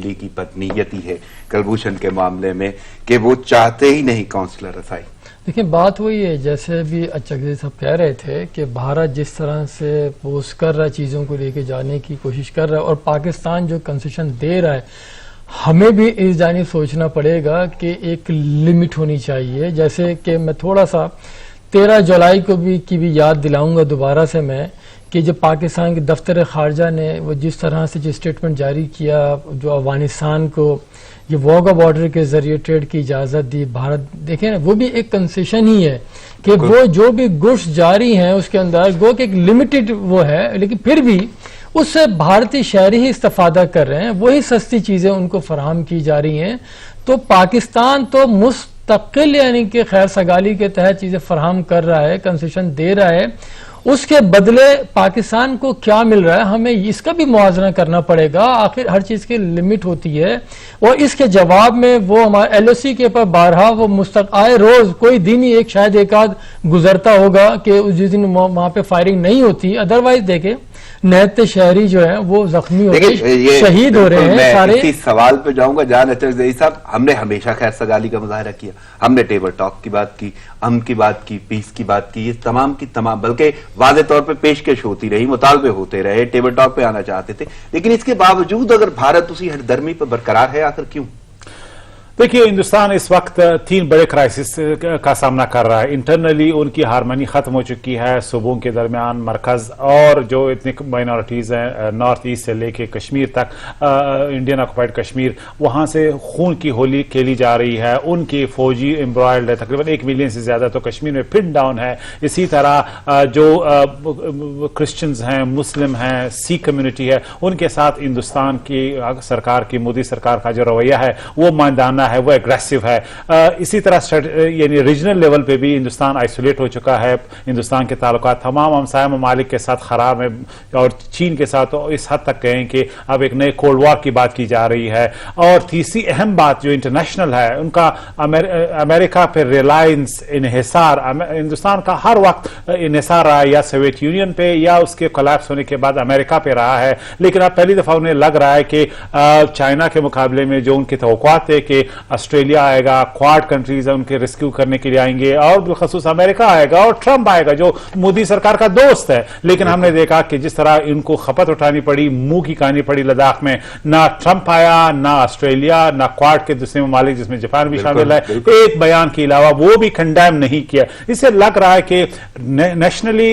دلی کی بدنیتی ہے کلبھوشن کے معاملے میں کہ وہ چاہتے ہی نہیں کونسلر رسائی. دیکھیں بات وہی ہے جیسے بھی اچھا صاحب کہہ رہے تھے کہ بھارت جس طرح سے پوز کر رہا ہے چیزوں کو لے کے جانے کی کوشش کر رہا ہے اور پاکستان جو کنسیشن دے رہا ہے ہمیں بھی اس جانب سوچنا پڑے گا کہ ایک لمٹ ہونی چاہیے. جیسے کہ میں تھوڑا سا 13 جولائی کو کی بھی یاد دلاؤں گا دوبارہ سے میں کہ جب پاکستان کے دفتر خارجہ نے وہ جس طرح سے جو اسٹیٹمنٹ جاری کیا جو افغانستان کو یہ واگا بارڈر کے ذریعے ٹریڈ کی اجازت دی بھارت دیکھیں نا وہ بھی ایک کنسیشن ہی ہے کہ وہ جو بھی گڈس جاری ہیں اس کے اندر گو کہ ایک لمیٹڈ وہ ہے لیکن پھر بھی اس سے بھارتی شہری ہی استفادہ کر رہے ہیں وہی سستی چیزیں ان کو فراہم کی جا رہی ہیں. تو پاکستان تو مستقل یعنی کہ خیر سگالی کے تحت چیزیں فراہم کر رہا ہے کنسیشن دے رہا ہے اس کے بدلے پاکستان کو کیا مل رہا ہے ہمیں اس کا بھی موازنہ کرنا پڑے گا. آخر ہر چیز کی لمٹ ہوتی ہے اور اس کے جواب میں وہ ہمارے ایل او سی کے پر بارہا وہ آئے روز کوئی دن ہی ایک شاید ایک آدھ گزرتا ہوگا کہ جس دن وہاں پہ فائرنگ نہیں ہوتی ادروائز دیکھیں نیت شہری جو ہیں وہ زخمی ہو رہے شہید ہو رہے ہیں سارے. اسی سوال پہ جاؤں گا جان اچرزئی صاحب ہم نے ہمیشہ خیر سگالی کا مظاہرہ کیا ہم نے ٹیبل ٹاک کی بات کی امن کی بات کی پیس کی بات کی یہ تمام کی تمام بلکہ واضح طور پہ پیشکش ہوتی رہی مطالبے ہوتے رہے ٹیبل ٹاک پہ آنا چاہتے تھے لیکن اس کے باوجود اگر بھارت اسی ہر درمی پہ برقرار ہے آخر کیوں؟ دیکھیے ہندوستان اس وقت 3 بڑے کرائسس کا سامنا کر رہا ہے. انٹرنلی ان کی ہارمنی ختم ہو چکی ہے صوبوں کے درمیان مرکز اور جو اتنے مائنورٹیز ہیں نارتھ ایسٹ سے لے کے کشمیر تک انڈین آکوپائڈ کشمیر وہاں سے خون کی ہولی کھیلی جا رہی ہے. ان کی فوجی امبرائڈ ہے تقریباً 1 ملین سے زیادہ تو کشمیر میں پن ڈاؤن ہے. اسی طرح جو کرسچنز ہیں مسلم ہیں سکھ کمیونٹی ہے ان کے ساتھ ہندوستان کی سرکار کی مودی سرکار کا جو رویہ ہے وہ ماندانہ ہے وہ اگریسو ہے. اسی طرح یعنی ریجنل لیول پہ بھی ہندوستان آئسولیٹ ہو چکا ہے. ہندوستان کے تعلقات تمام ہمسایہ ممالک کے ساتھ خراب ہیں اور چین کے ساتھ اس حد تک کہیں کہ اب ایک نئے کولڈ وار کی بات کی جا رہی ہے. اور تیسری اہم بات جو انٹرنیشنل ہے ان کا امریکہ پہ ریلائنس انحصار ہندوستان کا ہر وقت انحصار رہا ہے یا سوویت یونین پہ یا اس کے کولیپس ہونے کے بعد امریکہ پہ رہا ہے. لیکن اب پہلی دفعہ انہیں لگ رہا ہے کہ چائنا کے مقابلے میں جو ان کی توقعات ہے کہ آسٹریلیا آئے گا کوارڈ کنٹریز ان کے ریسکیو کرنے کے لیے آئیں گے اور بالخصوص امریکہ آئے گا اور ٹرمپ آئے گا جو مودی سرکار کا دوست ہے. لیکن ہم نے دیکھا کہ جس طرح ان کو خپت اٹھانی پڑی منہ کی کہانی پڑی لداخ میں نہ ٹرمپ آیا نہ آسٹریلیا نہ کوارڈ کے دوسرے ممالک جس میں جاپان بھی شامل ہے ایک بیان کے علاوہ وہ بھی کنڈیم نہیں کیا. اس سے لگ رہا ہے کہ نیشنلی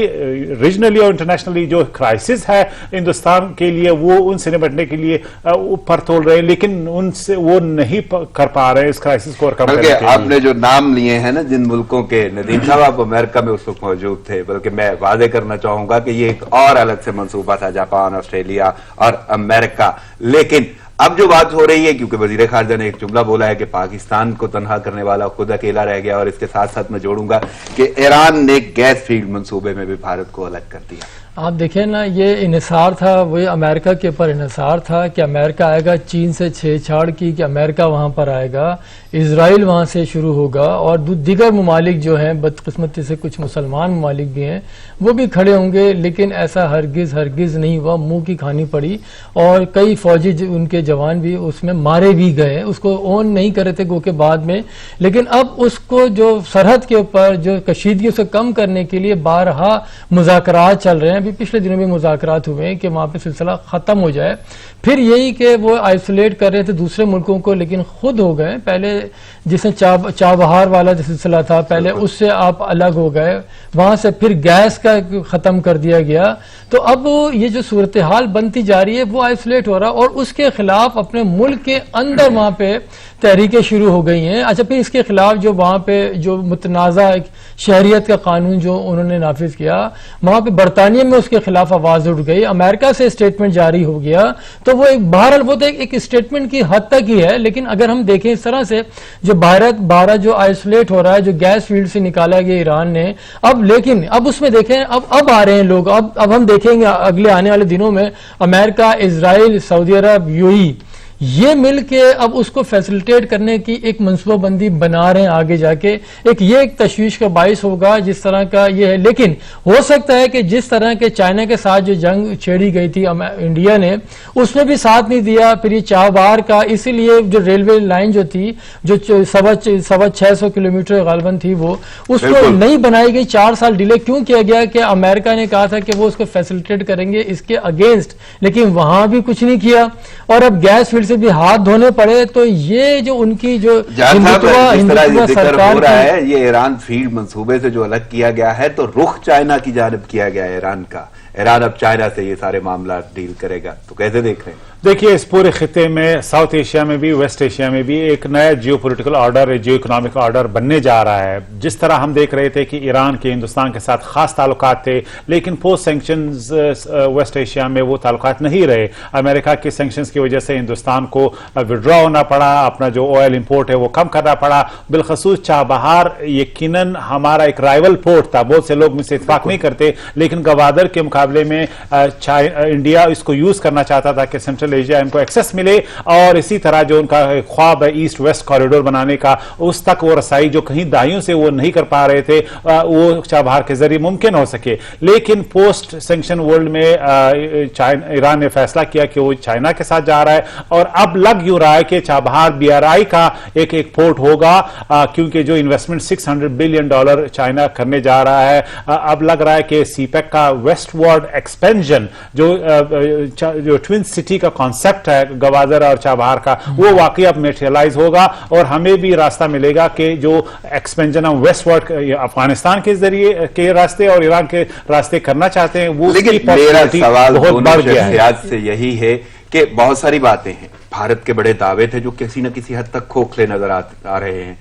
ریجنلی اور انٹرنیشنلی جو کرائسس ہے ہندوستان کے لیے وہ ان سے نمٹنے کے لیے اوپر تول رہے ہیں لیکن ان سے وہ نہیں کر پا رہے ہیں اس کرائسس کو کم کرنے کے لیے. آپ نے جو نام لیے ہیں نا جن ملکوں کے ندیم صاحب آپ امریکہ میں اس وقت موجود تھے بلکہ میں واضح کرنا چاہوں گا کہ یہ ایک اور الگ سے منصوبہ تھا جاپان آسٹریلیا اور امریکہ. لیکن اب جو بات ہو رہی ہے کیونکہ وزیر خارجہ نے ایک جملہ بولا ہے کہ پاکستان کو تنہا کرنے والا خود اکیلا رہ گیا اور اس کے ساتھ ساتھ میں جوڑوں گا کہ ایران نے گیس فیلڈ منصوبے میں بھی بھارت کو الگ کر دیا. آپ دیکھیں نا یہ انحصار تھا وہی امریکہ کے اوپر انحصار تھا کہ امریکہ آئے گا چین سے چھیڑ چھاڑ کی کہ امریکہ وہاں پر آئے گا اسرائیل وہاں سے شروع ہوگا اور دیگر ممالک جو ہیں بدقسمتی سے کچھ مسلمان ممالک بھی ہیں وہ بھی کھڑے ہوں گے. لیکن ایسا ہرگز نہیں ہوا منہ کی کھانی پڑی اور کئی فوجی ان کے جوان بھی اس میں مارے بھی گئے. اس کو اون نہیں کرے تھے گو کے بعد میں لیکن اب اس کو جو سرحد کے اوپر جو کشیدگی سے کم کرنے کے لیے بارہا مذاکرات چل رہے ہیں. ابھی پچھلے دنوں میں مذاکرات ہوئے ہیں کہ وہاں پہ سلسلہ ختم ہو جائے. پھر یہی کہ وہ آئسولیٹ کر رہے تھے دوسرے ملکوں کو لیکن خود ہو گئے. پہلے جس نے چابہار والا جو سلسلہ تھا پہلے اس سے آپ الگ ہو گئے وہاں سے پھر گیس کا ختم کر دیا گیا. تو اب یہ جو صورتحال بنتی جا رہی ہے وہ آئسولیٹ ہو رہا اور اس کے خلاف اپنے ملک کے اندر وہاں پہ تحریکیں شروع ہو گئی ہیں. اچھا پھر اس کے خلاف جو وہاں پہ جو متنازع شہریت کا قانون جو انہوں نے نافذ کیا وہاں پہ برطانیہ میں اس کے خلاف آواز اٹھ گئی. امریکہ سے اسٹیٹمنٹ جاری ہو گیا تو وہ بہرحال وہ تو ایک اسٹیٹمنٹ کی حد تک ہی ہے. لیکن اگر ہم دیکھیں اس طرح سے جو بھارت جو آئسولیٹ ہو رہا ہے جو گیس فیلڈ سے نکالا گیا ایران نے لیکن اب اس میں دیکھیں اب آ رہے ہیں لوگ. اب ہم دیکھیں گے اگلے آنے والے دنوں میں امریکہ اسرائیل سعودی عرب یہ مل کے اب اس کو فیسلٹیٹ کرنے کی ایک منصوبہ بندی بنا رہے ہیں آگے جا کے. ایک تشویش کا باعث ہوگا جس طرح کا یہ ہے. لیکن ہو سکتا ہے کہ جس طرح کے چائنا کے ساتھ جو جنگ چھیڑی گئی تھی انڈیا نے, اس میں بھی ساتھ نہیں دیا. پھر یہ چابہار کا, اسی لیے جو ریلوے لائن جو تھی جو 600 کلومیٹر غالباً تھی, وہ اس کو نہیں بنائی گئی. 4 سال ڈیلے کیوں کیا گیا کہ امریکہ نے کہا تھا کہ وہ اس کو فیسلٹیٹ کریں گے اس کے اگینسٹ, لیکن وہاں بھی کچھ نہیں کیا. اور اب گیس فیلڈ سے بھی ہاتھ دھونے پڑے. تو یہ جو ان کی جو ہندوتوا سرکار ہو رہا ہے, یہ ایران فیلڈ منصوبے سے جو الگ کیا گیا ہے, تو رخ چائنا کی جانب کیا گیا ہے ایران کا. ایران اب چائنا سے یہ سارے معاملات ڈیل کرے گا. تو کیسے دیکھ رہے ہیں؟ دیکھیے, اس پورے خطے میں ساؤتھ ایشیا میں بھی ویسٹ ایشیا میں بھی ایک نیا geo political order, geo economic order بننے جا رہا ہے. جس طرح ہم دیکھ رہے تھے کہ ایران کے ہندوستان کے ساتھ خاص تعلقات تھے, لیکن پوسٹ سینکشنز ویسٹ ایشیا میں وہ تعلقات نہیں رہے. امریکہ کے سینکشنز کی وجہ سے ہندوستان کو وڈرا ہونا پڑا, اپنا جو آئل امپورٹ ہے وہ کم کرنا پڑا. بالخصوص چابہار یقیناً ہمارا ایک رائیول پورٹ تھا. بہت سے لوگ مجھ سے اتفاق نہیں کرتے, لیکن گوادر کے مقابلے میں انڈیا اس کو یوز کرنا چاہتا تھا کہ سینٹرل ایشیا ان کو ایکسس ملے, اور اسی طرح جو ان کا خواب ہے ایسٹ ویسٹ کوریڈور بنانے کا, اس تک وہ رسائی جو کہیں دہائیوں سے وہ نہیں کر پا رہے تھے, وہ چابہار کے ذریعے ممکن ہو سکے. لیکن پوسٹ سینکشن ورلڈ میں ایران نے فیصلہ کیا کہ وہ چائنا کے ساتھ جا رہا ہے, اور اب لگ یوں رہا ہے کہ چابہار BRI کا ایک پورٹ ہوگا, کیونکہ جو انویسٹمنٹ $600 بلین چائنا کرنے جا رہا ہے. اب لگ رہا ہے کہ سی پیک کا ویسٹ وارڈ ایکسپینشن جو ٹوین سٹی کا کانسیپٹ ہے گوادر اور چابہار کا, وہ واقعی اب میٹریلائز ہوگا, اور ہمیں بھی راستہ ملے گا کہ جو ایکسپینشن ہم ویسٹ ورڈ افغانستان کے ذریعے کے راستے اور ایران کے راستے کرنا چاہتے ہیں, وہ لیکن میرا سوال دونوں شخصیات سے یہی ہے کہ بہت ساری باتیں ہیں. بھارت کے بڑے دعوے تھے جو کسی نہ کسی حد تک کھوکھلے نظر آ رہے ہیں.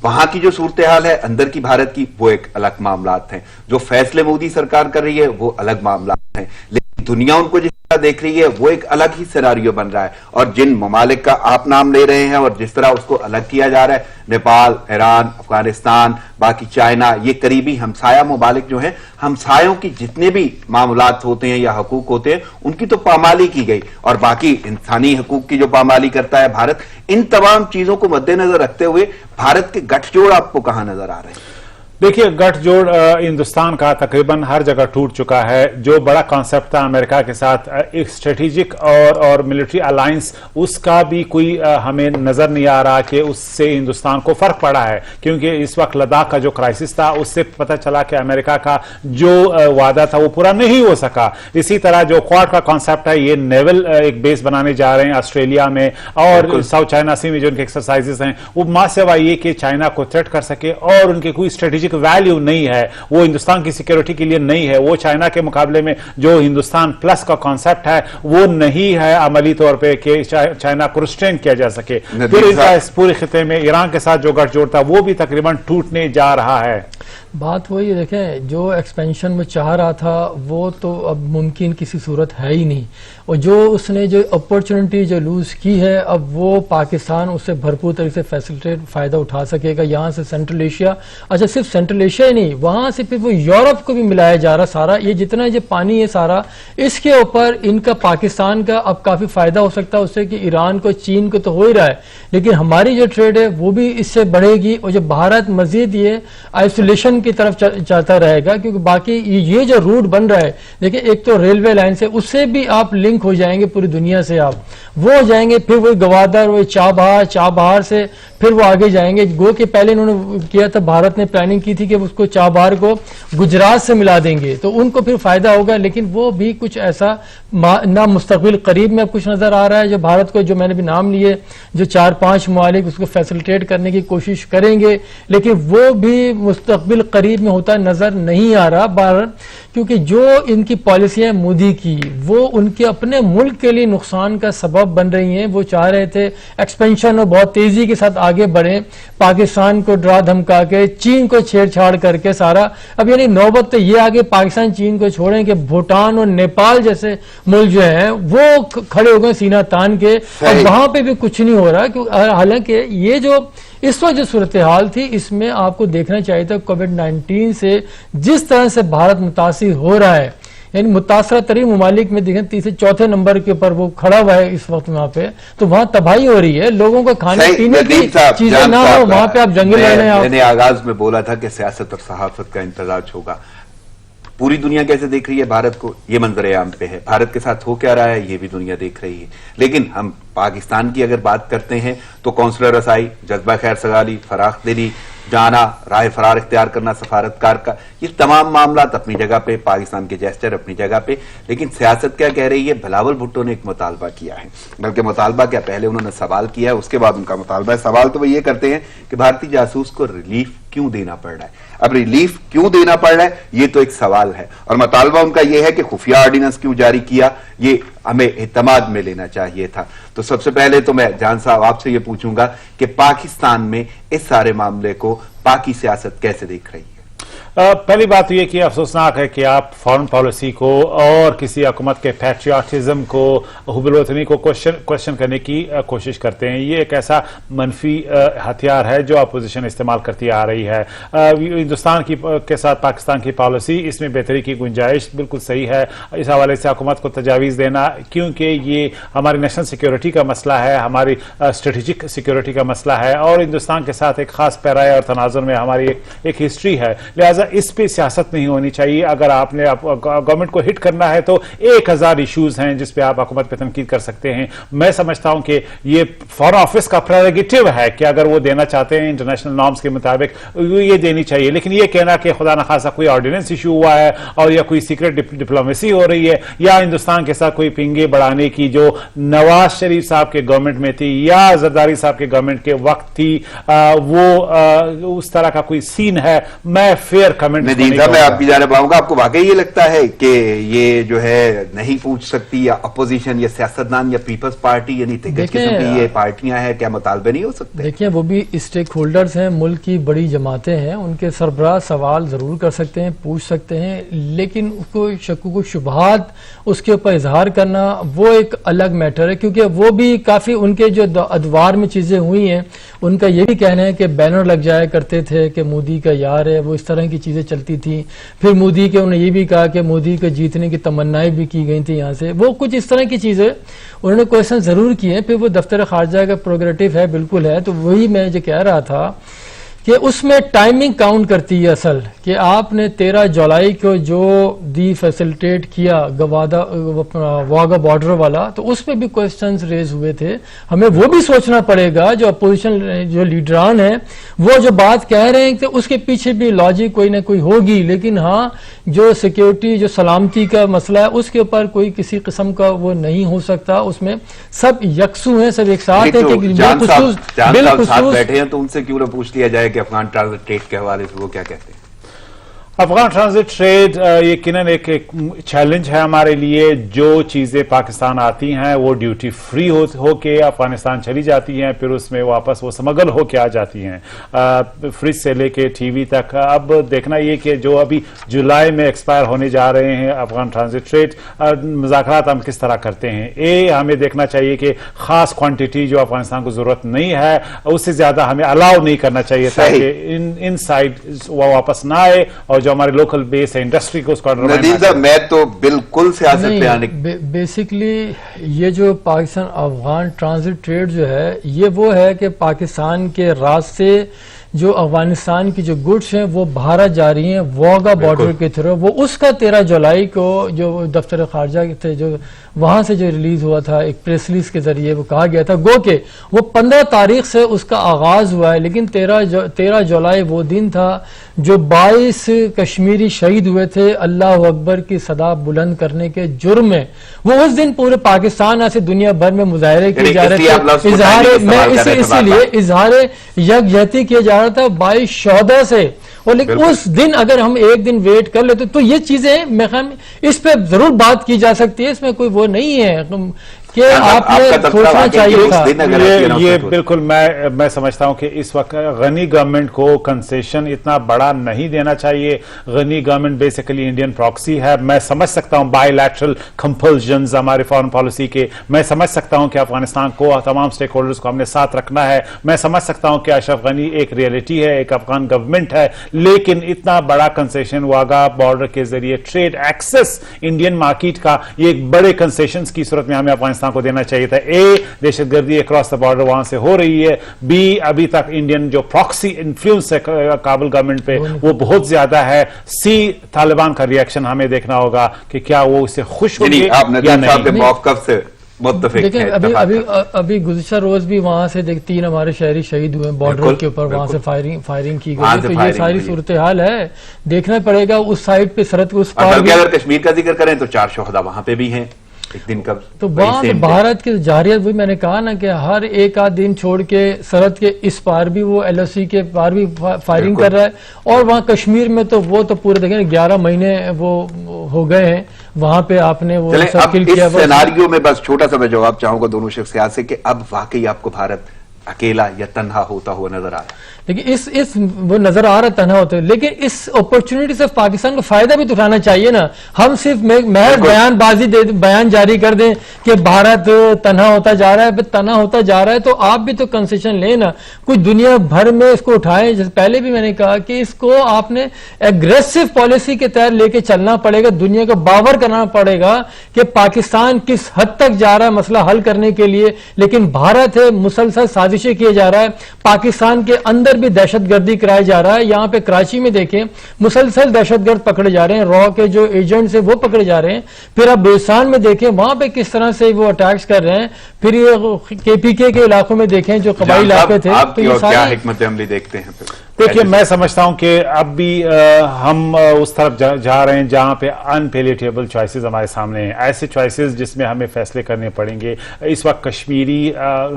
وہاں کی جو صورتحال ہے اندر کی بھارت کی, وہ ایک الگ معاملات ہیں. جو فیصلے مودی سرکار کر رہی ہے وہ الگ معاملات ہیں. لیکن دنیا ان کو جس طرح دیکھ رہی ہے وہ ایک الگ ہی سیناریو بن رہا ہے. اور جن ممالک کا آپ نام لے رہے ہیں اور جس طرح اس کو الگ کیا جا رہا ہے, نیپال, ایران, افغانستان, باقی چائنا, یہ قریبی ہمسایہ ممالک جو ہیں, ہمسایوں کی جتنے بھی معاملات ہوتے ہیں یا حقوق ہوتے ہیں ان کی تو پامالی کی گئی, اور باقی انسانی حقوق کی جو پامالی کرتا ہے بھارت. ان تمام چیزوں کو مد نظر رکھتے ہوئے بھارت کے گٹھ جوڑ آپ کو کہاں نظر آ رہے ہیں؟ دیکھیے, گٹھ جوڑ ہندوستان کا تقریباً ہر جگہ ٹوٹ چکا ہے. جو بڑا کانسیپٹ تھا امریکہ کے ساتھ ایک اسٹریٹجک اور ملٹری الائنس, اس کا بھی کوئی ہمیں نظر نہیں آ رہا کہ اس سے ہندوستان کو فرق پڑا ہے. کیونکہ اس وقت لداخ کا جو کرائسس تھا اس سے پتہ چلا کہ امریکہ کا جو وعدہ تھا وہ پورا نہیں ہو سکا. اسی طرح جو کوڈ کا کانسیپٹ ہے, یہ نیول ایک بیس بنانے جا رہے ہیں آسٹریلیا میں, اور ساؤتھ چائنا سی میں جو ان کے ایکسرسائزز ہیں, وہ ماں سوا یہ کہ چائنا کو تھریٹ کر سکے, اور ان کے کوئی اسٹریٹجک ویلیو نہیں ہے, وہ ہندوستان کی سیکیورٹی کے لیے نہیں ہے. وہ چائنا کے مقابلے میں جو ہندوستان پلس کا کانسیپٹ ہے وہ نہیں ہے عملی طور پہ کہ چائنا کو ریسٹرین کیا جا سکے. پھر اس پورے خطے میں ایران کے ساتھ جو گٹھ جوڑ تھا وہ بھی تقریباً ٹوٹنے جا رہا ہے. بات وہی دیکھیں, جو ایکسپینشن میں چاہ رہا تھا وہ تو اب ممکن کسی صورت ہے ہی نہیں, اور جو اس نے جو اپرچونٹی جو لوز کی ہے, اب وہ پاکستان اس سے بھرپور طریقے سے فیسلٹیٹ فائدہ اٹھا سکے گا. یہاں سے سینٹرل ایشیا, اچھا صرف سینٹرل ایشیا ہی نہیں, وہاں سے پھر وہ یورپ کو بھی ملایا جا رہا سارا. یہ جتنا یہ پانی ہے سارا, اس کے اوپر ان کا پاکستان کا اب کافی فائدہ ہو سکتا ہے اس سے, کہ ایران کو چین کو تو ہو ہی رہا ہے, لیکن ہماری جو ٹریڈ ہے وہ بھی اس سے بڑھے گی. اور جو بھارت مزید یہ آئسولیشن کی طرف چاہتا رہے گا, کیونکہ باقی یہ جو روٹ بن رہا ہے, دیکھیں ایک تو ریلوے لائن سے, اس سے بھی آپ لنک ہو جائیں گے پوری دنیا سے, آپ وہ ہو جائیں گے. پھر وہ گوادر, وہ چابہار سے پھر وہ آگے جائیں گے. گو کہ پہلے انہوں نے کیا تھا, بھارت نے پلاننگ کی تھی کہ اس کو چابہار کو گجرات سے ملا دیں گے, تو ان کو پھر فائدہ ہوگا. لیکن وہ بھی کچھ ایسا نہ مستقبل قریب میں کچھ نظر آ رہا ہے. جو بھارت کو, جو میں نے بھی نام لیے, جو 4-5 ممالک اس کو فیسلٹیٹ کرنے کی کوشش کریں گے, لیکن وہ بھی مستقبل قریب میں ہوتا نظر نہیں آ رہا. کیونکہ جو ان کی پالیسیاں مودی کی, وہ ان کے اپنے ملک کے لیے نقصان کا سبب بن رہی ہیں. وہ چاہ رہے تھے ایکسپینشن اور بہت تیزی کے ساتھ آگے بڑھیں, پاکستان کو ڈرا دھمکا کے, چین کو چھیڑ چھاڑ کر کے سارا. اب یعنی نوبت تو یہ آگے پاکستان چین کو چھوڑیں کہ بھوٹان اور نیپال جیسے ملک جو ہیں وہ کھڑے ہو گئے سینہ تان کے, اور وہاں پہ بھی کچھ نہیں ہو رہا. حالانکہ یہ جو اس وقت جو صورتحال تھی, اس میں آپ کو دیکھنا چاہیے تھا کووڈ 19 سے جس طرح سے بھارت متاثر ہو رہا ہے, یعنی متاثرہ ترین ممالک میں دیکھیں تیسرے چوتھے نمبر کے اوپر وہ کھڑا ہوا ہے اس وقت وہاں پہ، تو وہاں تباہی ہو رہی ہے، لوگوں کو کھانے پینے کی چیزیں نہ ہو، وہاں پہ آپ جنگل لڑیں۔ میں نے آغاز میں بولا تھا کہ سیاست اور صحافت کا امتزاج ہوگا۔ پوری دنیا کیسے دیکھ رہی ہے بھارت کو، یہ منظر عام پہ ہے، بھارت کے ساتھ ہو کیا رہا ہے یہ بھی دنیا دیکھ رہی ہے۔ لیکن ہم پاکستان کی اگر بات کرتے ہیں تو قونصلر رسائی، جذبہ خیر سگالی، فراخ دلی، جانا، راہ فرار اختیار کرنا سفارتکار کا، یہ تمام معاملات اپنی جگہ پہ، پاکستان کے جیسچر اپنی جگہ پہ۔ لیکن سیاست کیا کہہ رہی ہے؟ بلاول بھٹو نے ایک مطالبہ کیا ہے، بلکہ مطالبہ کیا، پہلے انہوں نے سوال کیا ہے، اس کے بعد ان کا مطالبہ ہے۔ سوال تو وہ یہ کرتے ہیں کہ بھارتی جاسوس کو ریلیف کیوں دینا پڑ رہا ہے۔ اب ریلیف کیوں دینا پڑ رہا ہے یہ تو ایک سوال ہے، اور مطالبہ ان کا یہ ہے کہ خفیہ آرڈیننس کیوں جاری کیا، یہ ہمیں اعتماد میں لینا چاہیے تھا۔ تو سب سے پہلے تو میں جان صاحب آپ سے یہ پوچھوں گا کہ پاکستان میں اس سارے معاملے کو پاکی سیاست کیسے دیکھ رہی ہے؟ پہلی بات یہ کہ افسوسناک ہے کہ آپ فارن پالیسی کو اور کسی حکومت کے پیٹریاٹزم کو، حب الوطنی کو کوشچن کرنے کی کوشش کرتے ہیں۔ یہ ایک ایسا منفی ہتھیار ہے جو اپوزیشن استعمال کرتی آ رہی ہے۔ ہندوستان کے ساتھ پاکستان کی پالیسی، اس میں بہتری کی گنجائش بالکل صحیح ہے۔ اس حوالے سے حکومت کو تجاویز دینا، کیونکہ یہ ہماری نیشنل سیکیورٹی کا مسئلہ ہے، ہماری اسٹریٹجک سیکیورٹی کا مسئلہ ہے، اور ہندوستان کے ساتھ ایک خاص پیرائے اور تناظر میں ہماری ایک ہسٹری ہے، لہٰذا اس پہ سیاست نہیں ہونی چاہیے۔ اگر آپ نے گورنمنٹ کو ہٹ کرنا ہے تو 1000 ایشوز ہیں جس پہ آپ حکومت پہ تنقید کر سکتے ہیں۔ میں سمجھتا ہوں کہ یہ فارن آفس کا پریروگیٹو ہے کہ اگر وہ دینا چاہتے ہیں انٹرنیشنل نارمز کے مطابق یہ دینی چاہیے، لیکن یہ کہنا کہ خدا نخواستہ کوئی آرڈیننس ایشو ہوا ہے اور یا کوئی سیکرٹ ڈپلومیسی ہو رہی ہے یا ہندوستان کے ساتھ کوئی پنگے بڑھانے کی جو نواز شریف صاحب کے گورنمنٹ میں تھی یا زرداری صاحب کے گورنمنٹ کے وقت تھی، وہ اس طرح کا کوئی سین ہے، میں فیئر کمنٹ ندیم صاحب میں آپ کی جانب آؤں گا۔ آپ کو واقعی یہ لگتا ہے کہ یہ جو ہے نہیں پوچھ سکتی، یا اپوزیشن یا سیاستدان یا پیپلز پارٹی یعنی قسم کی یہ پارٹیاں ہیں، کیا مطالبے نہیں ہو سکتے؟ دیکھیں وہ بھی اسٹیک ہولڈرز ہیں، ملک کی بڑی جماعتیں ہیں، ان کے سربراہ سوال ضرور کر سکتے ہیں، پوچھ سکتے ہیں، لیکن اس کو شکوک و شبہات اس کے اوپر اظہار کرنا وہ ایک الگ میٹر ہے، کیونکہ وہ بھی کافی ان کے جو ادوار میں چیزیں ہوئی ہیں، ان کا یہ بھی کہنا ہے کہ بینر لگ جایا کرتے تھے کہ مودی کا یار ہے، وہ اس طرح کی چیزیں چلتی تھیں۔ پھر مودی کے انہوں نے یہ بھی کہا کہ مودی کے جیتنے کی تمنائیں بھی کی گئی تھیں یہاں سے، وہ کچھ اس طرح کی چیزیں انہوں نے کوشچن ضرور کیے ہیں۔ پھر وہ دفتر خارجہ کا پروگریٹو ہے، بالکل ہے، تو وہی میں جو کہہ رہا تھا کہ اس میں ٹائمنگ کاؤنٹ کرتی ہے اصل، کہ آپ نے 13 جولائی کو جو فیسلٹیٹ کیا واگا بارڈر والا، تو اس میں بھی کوسچنز ریز ہوئے تھے۔ ہمیں وہ بھی سوچنا پڑے گا، جو اپوزیشن جو لیڈران ہیں وہ جو بات کہہ رہے ہیں کہ اس کے پیچھے بھی لاجک کوئی نہ کوئی ہوگی، لیکن ہاں جو سیکیورٹی جو سلامتی کا مسئلہ ہے اس کے اوپر کوئی کسی قسم کا وہ نہیں ہو سکتا، اس میں سب یکسو ہیں، سب ایک ساتھ ہیں۔ جان صاحب بیٹھے ہیں تو ان سے کیوں نہ پوچھ لیا جائے کہ افغان ٹرانزٹ ٹریڈ کے حوالے سے وہ کیا کہتے ہیں؟ افغان ٹرانزٹ ٹریڈ یقیناً ایک چیلنج ہے ہمارے لیے۔ جو چیزیں پاکستان آتی ہیں وہ ڈیوٹی فری ہو کے افغانستان چلی جاتی ہیں، پھر اس میں واپس وہ سمگل ہو کے آ جاتی ہیں، فریج سے لے کے ٹی وی تک۔ اب دیکھنا یہ کہ جو ابھی جولائی میں ایکسپائر ہونے جا رہے ہیں افغان ٹرانزٹ ٹریڈ، مذاکرات ہم کس طرح کرتے ہیں۔ ہمیں دیکھنا چاہیے کہ خاص کوانٹٹی جو افغانستان کو ضرورت نہیں ہے اس سے زیادہ ہمیں الاؤ نہیں کرنا چاہیے تاکہ ان سائڈ وہ واپس نہ آئے، اور جو ہمارے لوکل بیس ہے انڈسٹری کو اس کو ندیم صاحب میں تو بالکل سیاست پہ آنے بیسکلی یہ جو پاکستان افغان ٹرانزٹ ٹریڈ جو ہے یہ وہ ہے کہ پاکستان کے راستے جو افغانستان کی جو گڈس ہیں وہ بھارت جا رہی ہیں واگا بارڈر کے تھرو، وہ اس کا 13 جولائی کو جو دفتر خارجہ تھے جو وہاں سے جو ریلیز ہوا تھا ایک پریس ریلیز کے ذریعے وہ کہا گیا تھا، گو کہ وہ 15 تاریخ سے اس کا آغاز ہوا ہے، لیکن 13 جولائی وہ دن تھا جو 22 کشمیری شہید ہوئے تھے اللہ اکبر کی صدا بلند کرنے کے جرم میں۔ وہ اس دن پورے پاکستان سے دنیا بھر میں مظاہرے کیے جا رہے تھے، اسی لیے اظہار یکجہتی کیا جا رہا تھا 22 شہداء سے، اور لیکن اس دن اگر ہم ایک دن ویٹ کر لیتے تو یہ چیزیں میں خیال اس پہ ضرور بات کی جا سکتی ہے، اس میں کوئی وہ نہیں ہے کہ آپ نے سوچنا چاہیے تھا. یہ بالکل میں سمجھتا ہوں کہ اس وقت غنی گورنمنٹ کو کنسیشن اتنا بڑا نہیں دینا چاہیے. غنی گورنمنٹ بیسیکلی انڈین پراکسی ہے. میں سمجھ سکتا ہوں بائی لیٹرل کمپلژنز ہمارے فارن پالیسی کے. میں سمجھ سکتا ہوں کہ افغانستان کو تمام سٹیک ہولڈرز کو ہم نے ساتھ رکھنا ہے. میں سمجھ سکتا ہوں کہ اشرف غنی ایک ریئلٹی ہے, ایک افغان گورنمنٹ ہے, لیکن اتنا بڑا کنسیشن واگا بارڈر کے ذریعے ٹریڈ ایکسس انڈین مارکیٹ کا, یہ ایک بڑے کنسیشنز کی صورت میں ہمیں افغانستان کو دینا چاہیے تھا. دہشت گردی اکراس دا بارڈر وہاں سے ہو رہی ہے. ابھی تک انڈین جو پراکسی انفلوئنس ہے کابل گورنمنٹ پہ وہ بہت زیادہ ہے. طالبان کا ریئیکشن ہمیں دیکھنا ہوگا کہ کیا وہ اسے خوش ہوں گے یا نہیں. موقف سے دیکھیں ابھی گزشتہ روز بھی وہاں سے 3 ہمارے شہری شہید ہوئے بارڈر کے اوپر, وہاں سے فائرنگ کی گئی. تو یہ ساری صورتحال ہے, دیکھنا پڑے گا اس سائڈ پہ سرحد کو اس پار. اگر کشمیر کا ذکر کریں تو 4 شہداء وہاں پہ بھی ہیں ایک دن کا. تو وہاں بھارت کی جارحیت, وہی میں نے کہا نا کہ ہر ایک آدھ دن چھوڑ کے سرحد کے اس پار بھی وہ ایل او سی کے پار بھی فائرنگ کر رہا ہے. اور وہاں کشمیر میں تو وہ تو پورے دیکھیں 11 مہینے وہ ہو گئے ہیں وہاں پہ آپ نے وہ سرکل کیا. اس سیناریو میں بس چھوٹا سا میں جواب چاہوں گا دونوں شخصیات سے کہ اب واقعی آپ کو بھارت اکیلا یا تنہا ہوتا ہوا نظر آ رہا ہے؟ لیکن اس وہ نظر آ رہا تنہا ہوتا ہے, لیکن اس اپرچونٹی سے پاکستان کو فائدہ بھی تو اٹھانا چاہیے نا. ہم صرف محض بیان جاری کر دیں کہ بھارت تنہا ہوتا جا رہا ہے, تنہا ہوتا جا رہا ہے تو آپ بھی تو کنسیشن لیں نا, کچھ دنیا بھر میں اس کو اٹھائیں. جیسے پہلے بھی میں نے کہا کہ اس کو آپ نے ایگریسو پالیسی کے تحت لے کے چلنا پڑے گا. دنیا کو باور کرنا پڑے گا کہ پاکستان کس حد تک جا رہا ہے مسئلہ حل کرنے کے لیے, لیکن بھارت ہے مسلسل سازشیں کیے جا رہا ہے. پاکستان کے اندر بھی دہشت گردی کرایا جا رہا ہے. یہاں پہ کراچی میں دیکھیں مسلسل دہشت گرد پکڑے جا رہے ہیں, را کے جو ایجنٹس ہیں وہ پکڑے جا رہے ہیں. پھر اب بلوچستان میں دیکھیں وہاں پہ کس طرح سے وہ اٹیکس کر رہے ہیں. پھر یہ کے پی کے علاقوں میں دیکھیں جو قبائلی علاقے تھے. تو یہ کیا حکمت عملی دیکھتے ہیں؟ دیکھیے میں سمجھتا ہوں کہ اب بھی ہم اس طرف جا رہے ہیں جہاں پہ انپیلیٹیبل چوائسز ہمارے سامنے ہیں, ایسے چوائسز جس میں ہمیں فیصلے کرنے پڑیں گے. اس وقت کشمیری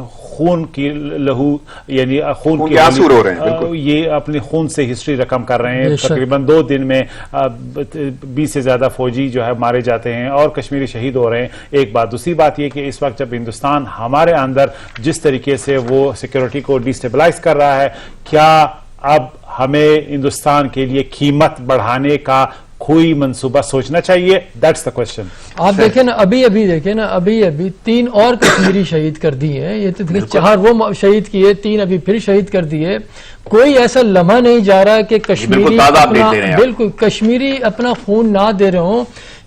خون کی لہو یعنی خون کے آنسو رو رہے ہیں, یہ اپنے خون سے ہسٹری رقم کر رہے ہیں. تقریباً 2 دن میں 20 سے زیادہ فوجی جو ہے مارے جاتے ہیں اور کشمیری شہید ہو رہے ہیں. ایک بات. دوسری بات یہ کہ اس وقت جب ہندوستان ہمارے اندر جس طریقے سے وہ سیکورٹی کو ڈیسٹیبلائز کر رہا ہے, کیا اب ہمیں ہندوستان کے لیے قیمت بڑھانے کا کوئی منصوبہ سوچنا چاہیے؟ That's the question. آپ دیکھیں نا ابھی دیکھیں نا ابھی 3 اور کشمیری شہید کر دیے. یہ تو 4 وہ شہید کیے, 3 ابھی پھر شہید کر دیے. کوئی ایسا لمحہ نہیں جا رہا کہ کشمیری بالکل کشمیری اپنا خون نہ دے رہے ہوں.